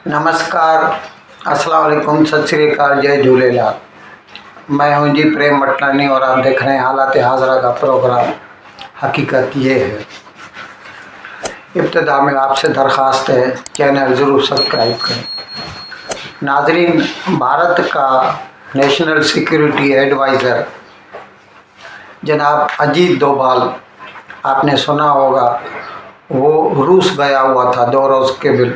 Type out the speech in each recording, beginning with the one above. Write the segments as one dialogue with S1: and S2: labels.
S1: नमस्कार, अस्सलाम वालेकुम, सत श्री अकाल, जय झूलेलाल। मैं हूं जी प्रेम मटलानी और आप देख रहे हैं हालात हाजरा का प्रोग्राम। हकीकत ये है, इब्तिदा में आपसे दरख्वास्त है चैनल ज़रूर सब्सक्राइब करें। नाजरीन, भारत का नेशनल सिक्योरिटी एडवाइज़र जनाब अजीत डोभाल, आपने सुना होगा, वो रूस गया हुआ था 2 रोज़ केबल,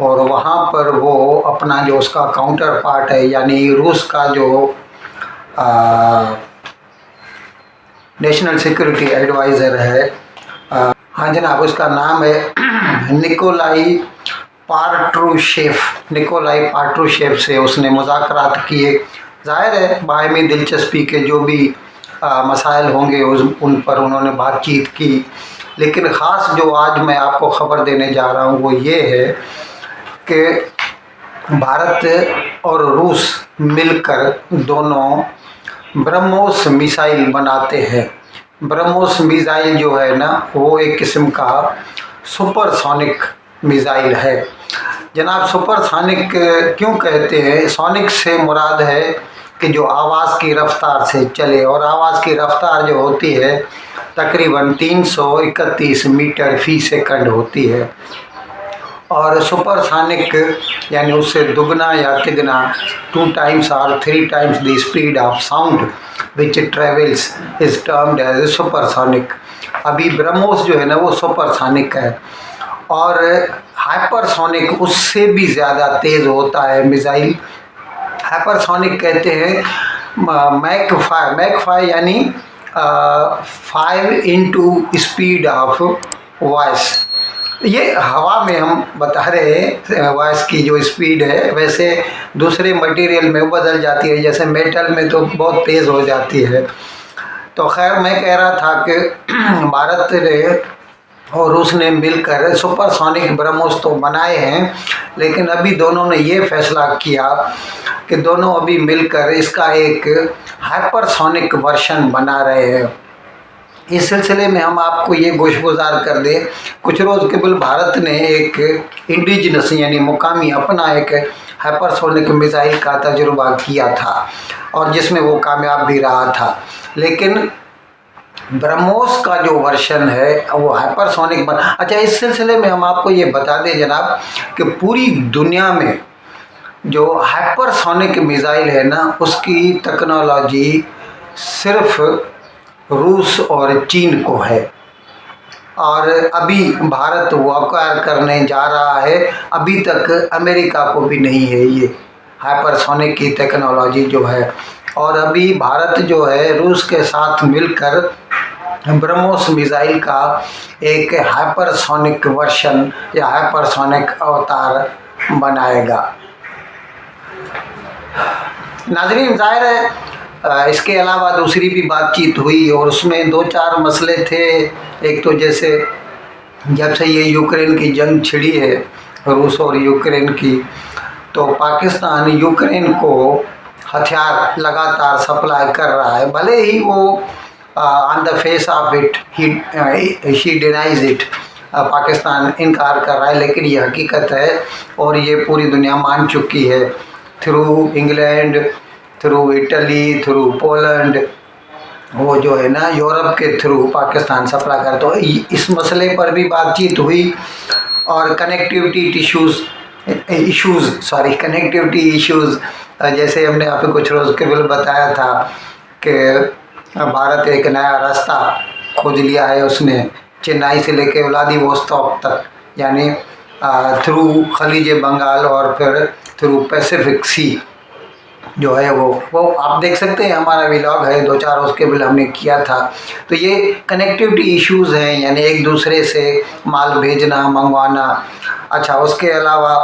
S1: और वहाँ पर वो अपना जो उसका काउंटर पार्ट है यानी रूस का जो नेशनल सिक्योरिटी एडवाइज़र है, हाँ जनाब, उसका नाम है निकोलाई पाट्रूशेव से उसने मुज़ाकरात किए। ज़ाहिर है बाहमी दिलचस्पी के जो भी मसाइल होंगे उन पर उन्होंने बातचीत की, लेकिन ख़ास जो आज मैं आपको ख़बर देने जा रहा हूँ वो ये है कि भारत और रूस मिलकर दोनों ब्रह्मोस मिसाइल बनाते हैं। ब्रह्मोस मिसाइल जो है ना, वो एक किस्म का सुपरसोनिक मिसाइल है। जनाब, सुपरसोनिक क्यों कहते हैं? सोनिक से मुराद है कि जो आवाज़ की रफ्तार से चले, और आवाज़ की रफ्तार जो होती है तकरीबन 331 मीटर फी सेकंड होती है, और सुपरसोनिक यानी उससे दुगना या तिगना 2 times और 3 times the speed of sound which travels is termed as supersonic. अभी ब्रह्मोस जो है ना वो सुपरसोनिक है, और हाइपरसोनिक उससे भी ज़्यादा तेज़ होता है मिसाइल। हाइपरसोनिक कहते हैं मैक 5 यानी 5 इंटू स्पीड ऑफ वॉइस। ये हवा में हम बता रहे हैं वॉइस की जो स्पीड है, वैसे दूसरे मटेरियल में बदल जाती है, जैसे मेटल में तो बहुत तेज़ हो जाती है। तो खैर, मैं कह रहा था कि भारत ने और रूस ने मिलकर सुपरसोनिक ब्रह्मोस तो बनाए हैं, लेकिन अभी दोनों ने ये फैसला किया कि दोनों अभी मिलकर इसका एक हाइपरसोनिक वर्शन बना रहे हैं। इस सिलसिले में हम आपको ये गोशगुजार कर दें, कुछ रोज़ केवल भारत ने एक इंडिजिनस यानी मुकामी अपना एक हाइपरसोनिक मिसाइल का तजुर्बा किया था, और जिसमें वो कामयाब भी रहा था। लेकिन ब्रह्मोस का जो वर्शन है वो हाइपरसोनिक बना। अच्छा, इस सिलसिले में हम आपको ये बता दें जनाब कि पूरी दुनिया में जो हाइपरसोनिक मिसाइल है ना, उसकी टेक्नोलॉजी सिर्फ रूस और चीन को है, और अभी भारत वो एक्वायर करने जा रहा है। अभी तक अमेरिका को भी नहीं है ये हाइपरसोनिक की टेक्नोलॉजी जो है, और अभी भारत जो है रूस के साथ मिलकर ब्रह्मोस मिसाइल का एक हाइपरसोनिक वर्शन या हाइपरसोनिक अवतार बनाएगा। नाज़रीन, ज़ाहिर है इसके अलावा दूसरी भी बातचीत हुई, और उसमें 2-4 मसले थे। एक तो जैसे जब से ये यूक्रेन की जंग छिड़ी है, रूस और यूक्रेन की, तो पाकिस्तान यूक्रेन को हथियार लगातार सप्लाई कर रहा है। भले ही वो on the face of it he denies it, Pakistan इनकार कर रहा है, लेकिन ये हकीकत है और ये पूरी दुनिया मान चुकी है। Through England, through Italy, through Poland, वो जो है ना यूरोप के थ्रू पाकिस्तान सप्लाई कर, तो इस मसले पर भी बातचीत हुई। और कनेक्टिविटी इश्यूज़, जैसे हमने आपको कुछ रोज़ केवल बताया था कि भारत एक नया रास्ता खोज लिया है उसने, चेन्नई से लेके व्लादिवोस्तोक तक, यानी थ्रू खलीज बंगाल और फिर थ्रू पैसिफिक सी जो है वो आप देख सकते हैं। हमारा व्लॉग है 2-4 उसके बिल हमने किया था। तो ये कनेक्टिविटी इश्यूज़ हैं, यानी एक दूसरे से माल भेजना मंगवाना। अच्छा, उसके अलावा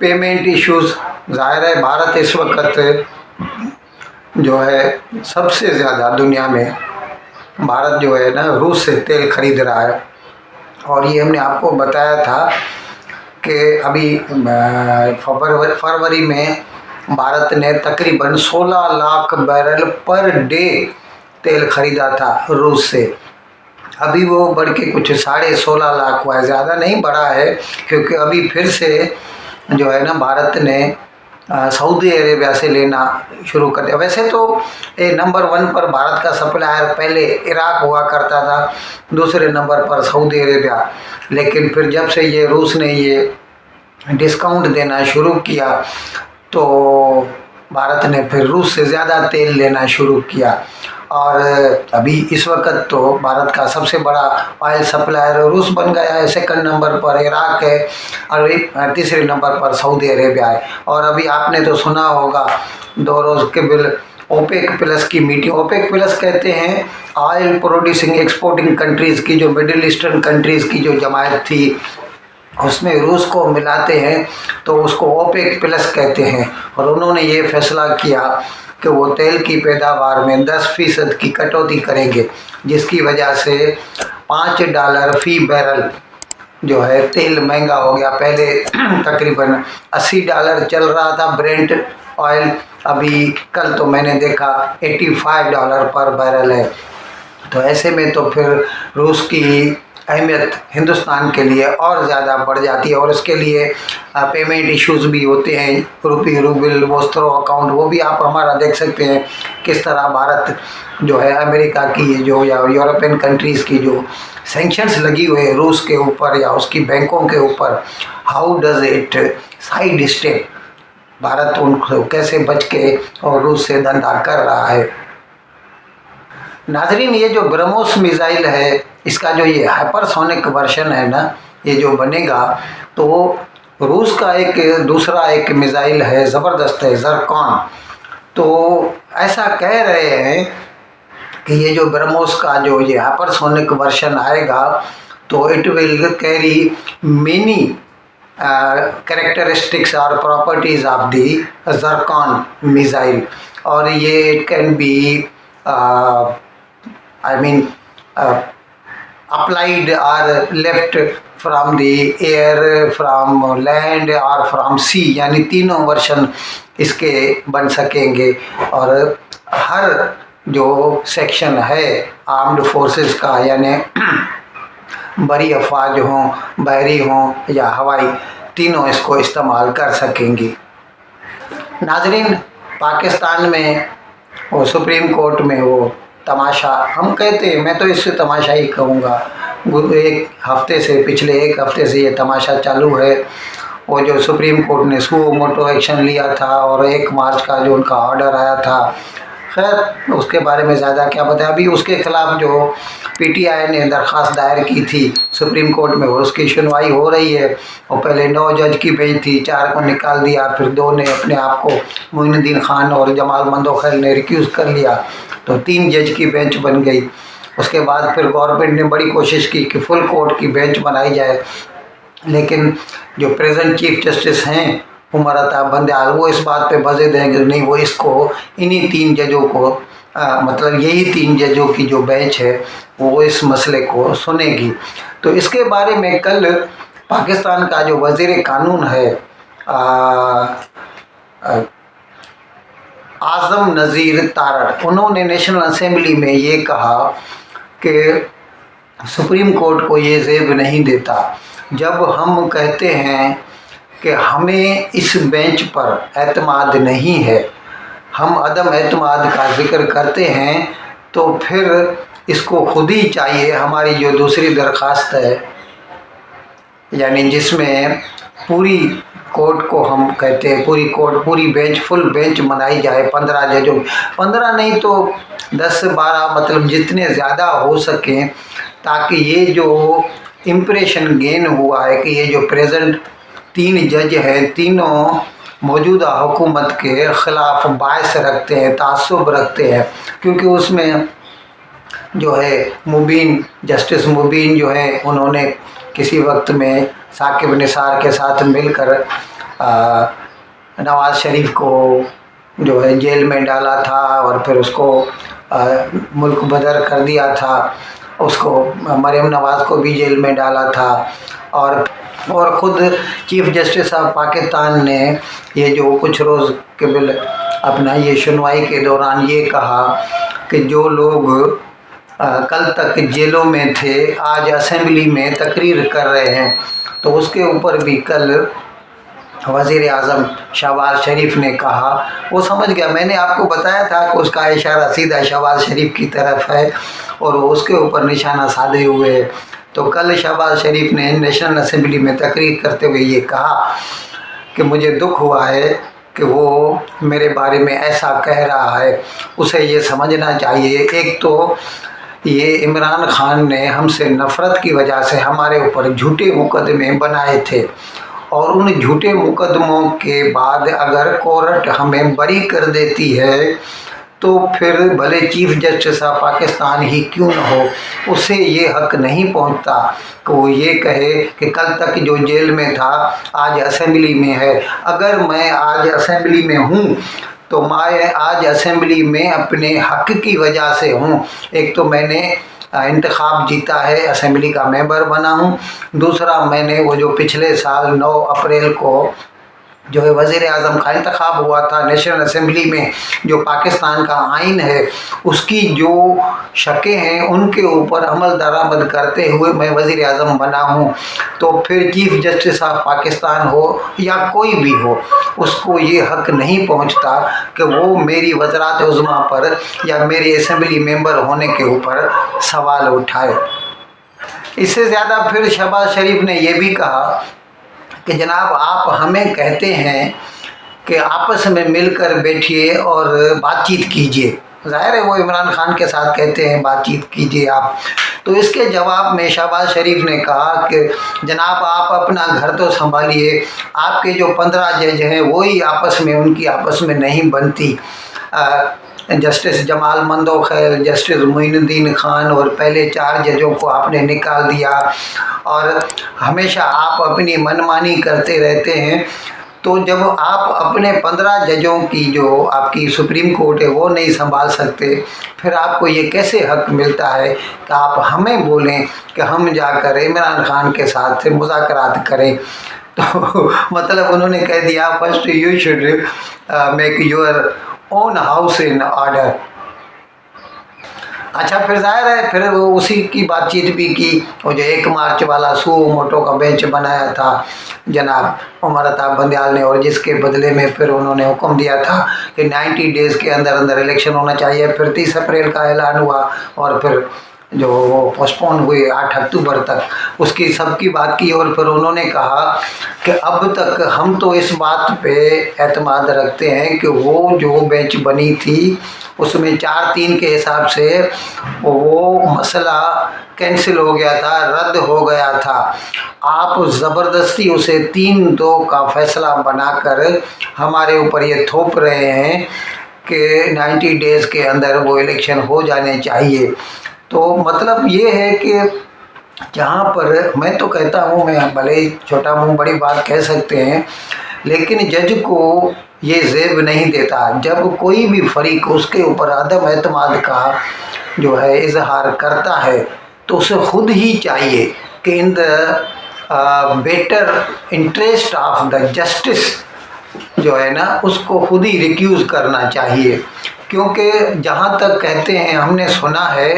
S1: पेमेंट इश्यूज़, ज़ाहिर है भारत इस वक्त जो है सबसे ज़्यादा दुनिया में, भारत जो है ना रूस से तेल खरीद रहा है, और ये हमने आपको बताया था कि अभी फरवरी में भारत ने तकरीबन 16 लाख बैरल पर डे तेल खरीदा था रूस से। अभी वो बढ़ के कुछ 16.5 लाख हुआ है, ज़्यादा नहीं बढ़ा है, क्योंकि अभी फिर से जो है ना भारत ने सऊदी अरेबिया से लेना शुरू कर दिया। वैसे तो ये नंबर 1 पर भारत का सप्लायर पहले इराक हुआ करता था, दूसरे नंबर पर सऊदी अरेबिया, लेकिन फिर जब से ये रूस ने ये डिस्काउंट देना शुरू किया तो भारत ने फिर रूस से ज़्यादा तेल लेना शुरू किया। और अभी इस वक्त तो भारत का सबसे बड़ा ऑयल सप्लायर रूस बन गया है, सेकंड नंबर पर इराक है और तीसरे नंबर पर सऊदी अरेबिया है। और अभी आपने तो सुना होगा 2 रोज़ के बिल ओपेक प्लस की मीटिंग, ओपेक प्लस कहते हैं ऑयल प्रोड्यूसिंग एक्सपोर्टिंग कंट्रीज़ की, जो मिडिल ईस्टर्न कंट्रीज़ की जो जमात थी उसमें रूस को मिलाते हैं तो उसको ओपेक प्लस कहते हैं। और उन्होंने ये फैसला किया कि वो तेल की पैदावार में 10% की कटौती करेंगे, जिसकी वजह से $5 फी बैरल जो है तेल महंगा हो गया। पहले तकरीबन $80 चल रहा था ब्रेंट ऑयल, अभी कल तो मैंने देखा $85 पर बैरल है। तो ऐसे में तो फिर रूस की अहमियत हिंदुस्तान के लिए और ज़्यादा बढ़ जाती है। और इसके लिए पेमेंट इश्यूज़ भी होते हैं, रुपी रूबल वोस्त्रो अकाउंट, वो भी आप हमारा देख सकते हैं किस तरह भारत जो है अमेरिका की जो या यूरोपियन कंट्रीज़ की जो सैंक्शंस लगी हुए हैं रूस के ऊपर या उसकी बैंकों के ऊपर, how does it side step, Bharat उनको कैसे बच के और रूस से धंधा कर रहा है। नाजरीन, ये जो ब्रह्मोस मिसाइल है इसका जो ये हाइपरसोनिक वर्जन है ना, ये जो बनेगा तो रूस का एक दूसरा एक मिसाइल है, ज़बरदस्त है, ज़रकॉन। तो ऐसा कह रहे हैं कि ये जो ब्रह्मोस का जो ये हाइपरसोनिक वर्जन आएगा तो it will carry many characteristics और प्रॉपर्टीज़ ऑफ दी ज़रकॉन मिसाइल। और ये it can be applied or left from the air, from land or from sea, यानी तीनों वर्जन इसके बन सकेंगे। और हर जो सेक्शन है आर्म्ड फोर्सेस का, यानी बड़ी अफवाज हों, बहरी हों या हवाई, तीनों इसको इस्तेमाल कर सकेंगी। नाजरीन, पाकिस्तान में वो सुप्रीम कोर्ट में वो तमाशा हम कहते हैं, मैं तो इससे तमाशा ही कहूँगा, एक हफ्ते से, पिछले 1 हफ्ते से ये तमाशा चालू है। वो जो सुप्रीम कोर्ट ने सुओ मोटो एक्शन लिया था और 1 मार्च का जो उनका ऑर्डर आया था, खैर उसके बारे में ज़्यादा क्या बताया। अभी उसके ख़िलाफ़ जो पीटीआई ने दरख्वास्त दायर की थी सुप्रीम कोर्ट में और उसकी सुनवाई हो रही है। और पहले 9 जज की बेंच थी, 4 को निकाल दिया, फिर 2 ने अपने आप को, मोइनुद्दीन खान और जमाल मंदोखैल ने रिक्यूज़ कर लिया, तो 3 जज की बेंच बन गई। उसके बाद फिर गवर्नमेंट ने बड़ी कोशिश की कि फुल कोर्ट की बेंच बनाई जाए, लेकिन जो प्रेजेंट चीफ जस्टिस हैं उमर अता बंदयाल, वो इस बात पे बज़िद हैं कि नहीं, वो इसको इन्हीं 3 जजों को मतलब यही 3 जजों की जो बेंच है वो इस मसले को सुनेगी। तो इसके बारे में कल पाकिस्तान का जो वज़ीर कानून है आज़म नज़ीर तारड़, उन्होंने नेशनल असेंबली में ये कहा कि सुप्रीम कोर्ट को ये ज़ेब नहीं देता जब हम कहते हैं कि हमें इस बेंच पर एतमाद नहीं है, हम अदम एतमाद का जिक्र करते हैं, तो फिर इसको खुद ही चाहिए। हमारी जो दूसरी दरख्वास्त है, यानी जिसमें पूरी कोर्ट को हम कहते हैं, पूरी कोर्ट, पूरी बेंच, फुल बेंच बनाई जाए 15 जजों, 15 नहीं तो 10 से 12, मतलब जितने ज़्यादा हो सकें, ताकि ये जो इम्प्रेशन गेन हुआ है कि ये जो प्रेजेंट 3 जज हैं तीनों मौजूदा हुकूमत के ख़िलाफ़ बायस रखते हैं, तासुब रखते हैं, क्योंकि उसमें जो है मुबीन, जस्टिस मुबीन जो है, उन्होंने किसी वक्त में साकिब निसार के साथ मिलकर नवाज़ शरीफ को जो है जेल में डाला था और फिर उसको मुल्क बदर कर दिया था, उसको मरियम नवाज़ को भी जेल में डाला था। और ख़ुद चीफ जस्टिस ऑफ पाकिस्तान ने ये जो कुछ रोज़ कबल अपना ये सुनवाई के दौरान ये कहा कि जो लोग कल तक जेलों में थे आज असेंबली में तकरीर कर रहे हैं, तो उसके ऊपर भी कल वज़ीर आज़म शहबाज शरीफ ने कहा, वो समझ गया। मैंने आपको बताया था कि उसका इशारा सीधा शहबाज शरीफ की तरफ है और वो उसके ऊपर निशाना साधे हुए है। तो कल शहबाज शरीफ ने नेशनल असेंबली में तकरीर करते हुए ये कहा कि मुझे दुख हुआ है कि वो मेरे बारे में ऐसा कह रहा है। उसे ये समझना चाहिए, एक तो ये इमरान खान ने हमसे नफ़रत की वजह से हमारे ऊपर झूठे मुकदमे बनाए थे और उन झूठे मुकदमों के बाद अगर कोर्ट हमें बरी कर देती है तो फिर भले चीफ जस्टिस ऑफ पाकिस्तान ही क्यों न हो, उसे ये हक नहीं पहुंचता कि वो ये कहे कि कल तक जो जेल में था आज असेंबली में है। अगर मैं आज असेंबली में हूँ तो मैं आज असेंबली में अपने हक की वजह से हूँ। एक तो मैंने इंतखाब जीता है, असेंबली का मेंबर बना हूँ। दूसरा, मैंने वो जो पिछले साल 9 अप्रैल को जो है वज़ीर आज़म का इंतखाब हुआ था नेशनल असेंबली में, जो पाकिस्तान का आइन है उसकी जो शकें हैं उनके ऊपर अमल दरामद करते हुए मैं वज़ीर आज़म बना हूँ। तो फिर चीफ जस्टिस ऑफ पाकिस्तान हो या कोई भी हो, उसको ये हक नहीं पहुँचता कि वो मेरी वज़रात उज़्मा पर या मेरी असेंबली मेंबर होने के ऊपर सवाल उठाए। इससे ज़्यादा फिर शहबाज शरीफ ने यह भी कहा कि जनाब आप हमें कहते हैं कि आपस में मिलकर बैठिए और बातचीत कीजिए। ज़ाहिर है वो इमरान खान के साथ कहते हैं बातचीत कीजिए आप। तो इसके जवाब में शहबाज शरीफ ने कहा कि जनाब आप अपना घर तो संभालिए, आपके जो 15 जज हैं वही आपस में उनकी आपस में नहीं बनती। जस्टिस जमाल मंदोखैल, जस्टिस मोइनुद्दीन खान और पहले 4 जजों को आपने निकाल दिया और हमेशा आप अपनी मनमानी करते रहते हैं। तो जब आप अपने 15 जजों की जो आपकी सुप्रीम कोर्ट है वो नहीं संभाल सकते, फिर आपको ये कैसे हक मिलता है कि आप हमें बोलें कि हम जाकर इमरान खान के साथ मुज़ाकरात करें। तो मतलब उन्होंने कह दिया first you should make your own house in order. अच्छा, फिर जाहिर है फिर वो उसी की बातचीत भी की। वो जो 1 मार्च वाला सुओ मोटो का बेंच बनाया था जनाब उमर अताब बंदयाल ने, और जिसके बदले में फिर उन्होंने हुक्म दिया था कि 90 डेज़ के अंदर अंदर इलेक्शन होना चाहिए। फिर 30 अप्रैल का ऐलान हुआ और फिर जो वो पोस्टपोन हुए 8 अक्टूबर तक, उसकी सबकी बात की। और फिर उन्होंने कहा कि अब तक हम तो इस बात पे एतमाद रखते हैं कि वो जो बेंच बनी थी उसमें 4-3 के हिसाब से वो मसला कैंसिल हो गया था, रद्द हो गया था। आप ज़बरदस्ती उसे 3-2 का फैसला बनाकर हमारे ऊपर ये थोप रहे हैं कि 90 डेज़ के अंदर वो इलेक्शन हो जाने चाहिए। तो मतलब ये है कि जहाँ पर मैं तो कहता हूँ, मैं भले ही छोटा मुँह बड़ी बात कह सकते हैं, लेकिन जज को ये ज़ेब नहीं देता जब कोई भी फरीक उसके ऊपर अदम एतमाद का जो है इजहार करता है तो उसे खुद ही चाहिए कि in the better interest of the justice जो है ना उसको खुद ही रिक्यूज़ करना चाहिए। क्योंकि जहाँ तक कहते हैं, हमने सुना है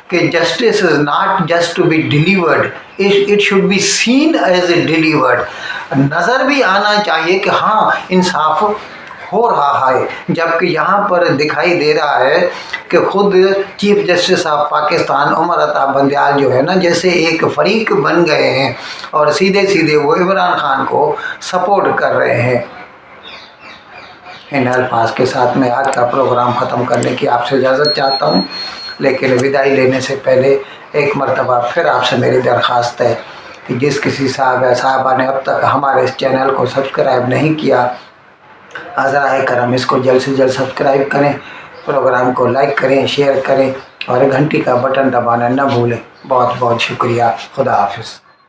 S1: कि justice is not just to be delivered, it should be seen as a delivered. नज़र भी आना चाहिए कि हाँ इंसाफ हो रहा है, जबकि यहाँ पर दिखाई दे रहा है कि खुद chief justice of Pakistan Umar Ata Bandial जो है ना जैसे एक फरीक बन गए हैं और सीधे सीधे वो इमरान खान को सपोर्ट कर रहे हैं। इन अल्फाज के साथ मैं आज का प्रोग्राम ख़त्म करने की आपसे इजाज़त चाहता हूँ, लेकिन विदाई लेने से पहले एक मरतबा फिर आपसे मेरी दरख्वास्त है कि जिस किसी साहब या साहबा ने अब तक हमारे इस चैनल को सब्सक्राइब नहीं किया, आज़राए करम इसको जल्द से जल्द सब्सक्राइब करें, प्रोग्राम को लाइक करें, शेयर करें और घंटी का बटन दबाना न भूलें। बहुत बहुत शुक्रिया। खुदा हाफिज़।